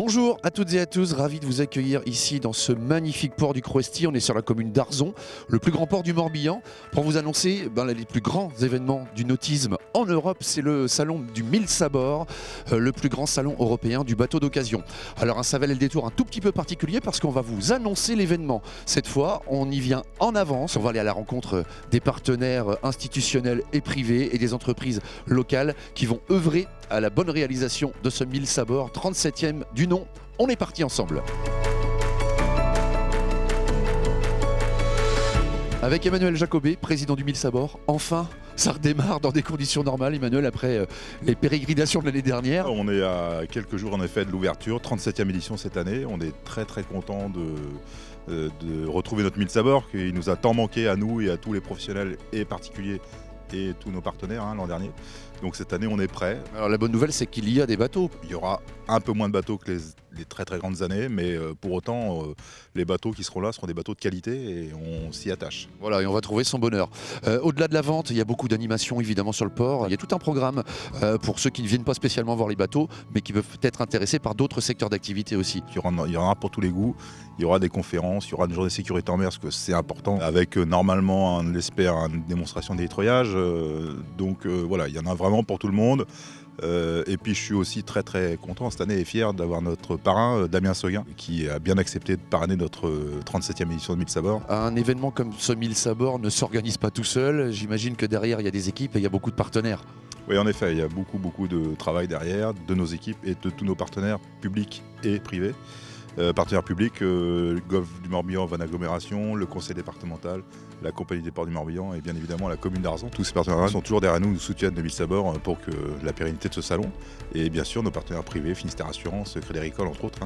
Bonjour à toutes et à tous, ravi de vous accueillir ici dans ce magnifique port du Croesti. On est sur la commune d'Arzon, le plus grand port du Morbihan, pour vous annoncer les plus grands événements du nautisme en Europe. C'est le salon du 1000 sabords, le plus grand salon européen du bateau d'occasion. Alors ça valait le détour un tout petit peu particulier parce qu'on va vous annoncer l'événement. Cette fois, on y vient en avance. On va aller à la rencontre des partenaires institutionnels et privés et des entreprises locales qui vont œuvrer à la bonne réalisation de ce 1000 sabords, 37e du nom. On est parti ensemble. Avec Emmanuel Jacobet, président du 1000 sabords. Enfin, ça redémarre dans des conditions normales, Emmanuel, après les pérégrinations de l'année dernière. On est à quelques jours en effet de l'ouverture, 37e édition cette année. On est très content de retrouver notre 1000 sabords qui nous a tant manqué à nous et à tous les professionnels et particuliers et tous nos partenaires l'an dernier. Donc cette année on est prêt. Alors la bonne nouvelle c'est qu'il y a des bateaux. Il y aura un peu moins de bateaux que les très grandes années, mais pour autant les bateaux qui seront là seront des bateaux de qualité et on s'y attache. Voilà, et on va trouver son bonheur. Au-delà de la vente, il y a beaucoup d'animations évidemment sur le port. Il y a tout un programme pour ceux qui ne viennent pas spécialement voir les bateaux, mais qui peuvent être intéressés par d'autres secteurs d'activité aussi. Il y en aura pour tous les goûts. Il y aura des conférences, il y aura une journée de sécurité en mer, parce que c'est important, avec normalement, on l'espère, une démonstration d'élitroyage. Voilà, il y en a vraiment pour tout le monde. Et puis je suis aussi très content cette année et fier d'avoir notre parrain Damien Seguin qui a bien accepté de parrainer notre 37e édition de 1000 sabords. Un événement comme ce 1000 sabords ne s'organise pas tout seul. J'imagine que derrière il y a des équipes et il y a beaucoup de partenaires. Oui, en effet, il y a beaucoup de travail derrière de nos équipes et de tous nos partenaires publics et privés. Partenaires publics, le Golfe du Morbihan, Van Agglomération, le conseil départemental, la compagnie des ports du Morbihan et bien évidemment la commune d'Arzon. Tous ces partenaires sont toujours derrière nous, nous soutiennent les 1000 sabords pour que la pérennité de ce salon. Et bien sûr nos partenaires privés, Finistère Assurance, Crédit Agricole entre autres,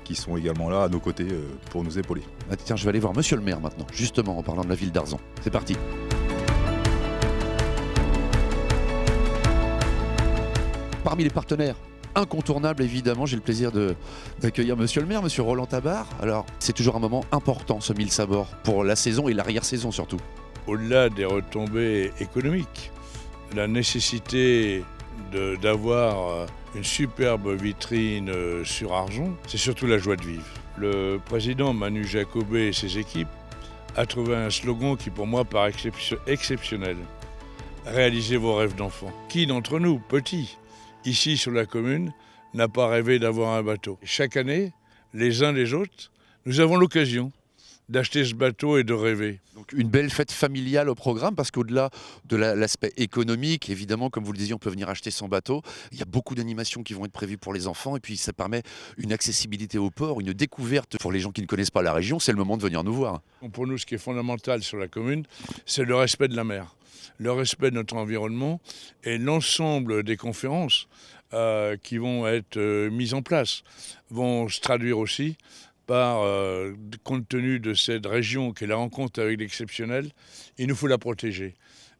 qui sont également là à nos côtés pour nous épauler. Tiens, je vais aller voir monsieur le maire maintenant, justement en parlant de la ville d'Arzon. C'est parti. Parmi les partenaires incontournable, évidemment, j'ai le plaisir d'accueillir monsieur le maire, monsieur Roland Tabar. Alors, c'est toujours un moment important, ce 1000 sabords, pour la saison et l'arrière-saison surtout. Au-delà des retombées économiques, la nécessité d'avoir une superbe vitrine sur Arzon, c'est surtout la joie de vivre. Le président Manu Jacobet et ses équipes a trouvé un slogan qui pour moi paraît exceptionnel. Réalisez vos rêves d'enfant. Qui d'entre nous, petits, ici sur la commune, n'a pas rêvé d'avoir un bateau. Chaque année, les uns les autres, nous avons l'occasion d'acheter ce bateau et de rêver. Donc une belle fête familiale au programme, parce qu'au-delà de l'aspect économique, évidemment, comme vous le disiez, on peut venir acheter son bateau. Il y a beaucoup d'animations qui vont être prévues pour les enfants, et puis ça permet une accessibilité au port, une découverte pour les gens qui ne connaissent pas la région. C'est le moment de venir nous voir. Pour nous, ce qui est fondamental sur la commune, c'est le respect de la mer, le respect de notre environnement et l'ensemble des conférences qui vont être mises en place vont se traduire aussi par, compte tenu de cette région qui est la rencontre avec l'exceptionnel, il nous faut la protéger.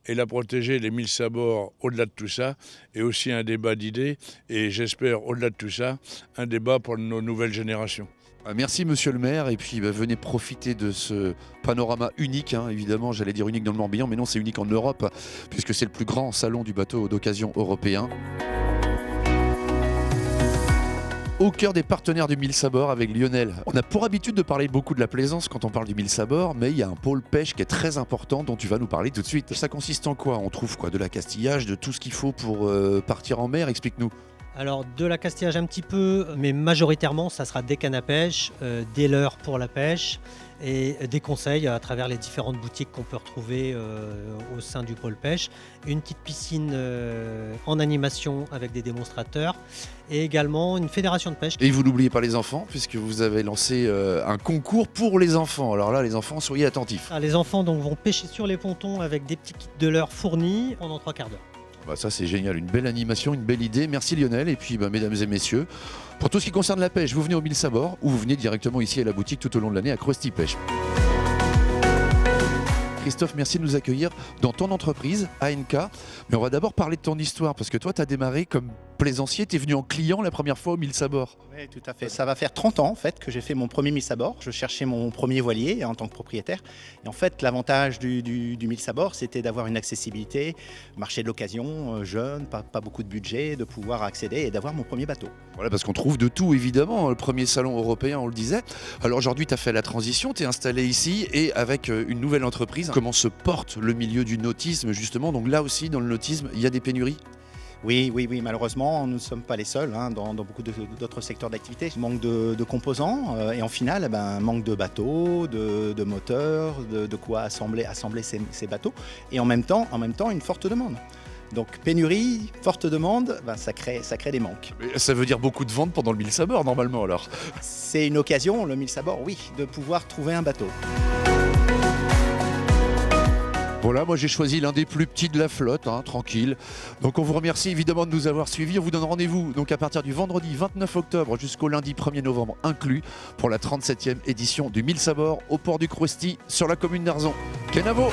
Et la protéger, les 1000 sabords, au-delà de tout ça, est aussi un débat d'idées et j'espère, au-delà de tout ça, un débat pour nos nouvelles générations. Merci monsieur le maire, et puis venez profiter de ce panorama unique, évidemment, j'allais dire unique dans le Morbihan, mais non, c'est unique en Europe, puisque c'est le plus grand salon du bateau d'occasion européen. Au cœur des partenaires du 1000 sabords avec Lionel. On a pour habitude de parler beaucoup de la plaisance quand on parle du 1000 sabords, mais il y a un pôle pêche qui est très important dont tu vas nous parler tout de suite. Ça consiste en quoi? On trouve quoi? De l'accastillage, de tout ce qu'il faut pour partir en mer? Explique-nous. Alors de l'accastillage un petit peu, mais majoritairement ça sera des cannes à pêche, des leurres pour la pêche et des conseils à travers les différentes boutiques qu'on peut retrouver au sein du pôle pêche. Une petite piscine en animation avec des démonstrateurs et également une fédération de pêche. Et vous n'oubliez pas les enfants, puisque vous avez lancé un concours pour les enfants. Alors là, les enfants, soyez attentifs. Les enfants donc, vont pêcher sur les pontons avec des petits kits de leurres fournis pendant 3 quarts d'heure. Ça c'est génial, une belle animation, une belle idée. Merci Lionel. Et puis mesdames et messieurs, pour tout ce qui concerne la pêche, vous venez au 1000 sabords ou vous venez directement ici à la boutique tout au long de l'année à Croesti Pêche. Christophe, merci de nous accueillir dans ton entreprise, ANK. Mais on va d'abord parler de ton histoire, parce que toi, tu as démarré comme plaisancier, tu es venu en client la première fois au 1000 sabords. Oui, tout à fait. Ça va faire 30 ans en fait que j'ai fait mon premier 1000 sabords. Je cherchais mon premier voilier en tant que propriétaire. Et en fait, l'avantage du 1000 sabords, c'était d'avoir une accessibilité, marché de l'occasion, jeune, pas beaucoup de budget, de pouvoir accéder et d'avoir mon premier bateau. Voilà, parce qu'on trouve de tout, évidemment. Le premier salon européen, on le disait. Alors aujourd'hui, tu as fait la transition, tu es installé ici et avec une nouvelle entreprise. Comment se porte le milieu du nautisme, justement? Donc là aussi, dans le nautisme, il y a des pénuries? Oui, malheureusement, nous ne sommes pas les seuls dans beaucoup d'autres secteurs d'activité. Manque de composants et en finale, manque de bateaux, de moteurs, de quoi assembler ces bateaux. Et en même temps, une forte demande. Donc pénurie, forte demande, ça crée des manques. Mais ça veut dire beaucoup de ventes pendant le 1000 sabords, normalement, alors? C'est une occasion, le 1000 sabords, oui, de pouvoir trouver un bateau. Voilà, moi j'ai choisi l'un des plus petits de la flotte, tranquille. Donc on vous remercie évidemment de nous avoir suivis. On vous donne rendez-vous donc à partir du vendredi 29 octobre jusqu'au lundi 1er novembre inclus pour la 37e édition du 1000 sabords au port du Crouesty sur la commune d'Arzon. Kenavo!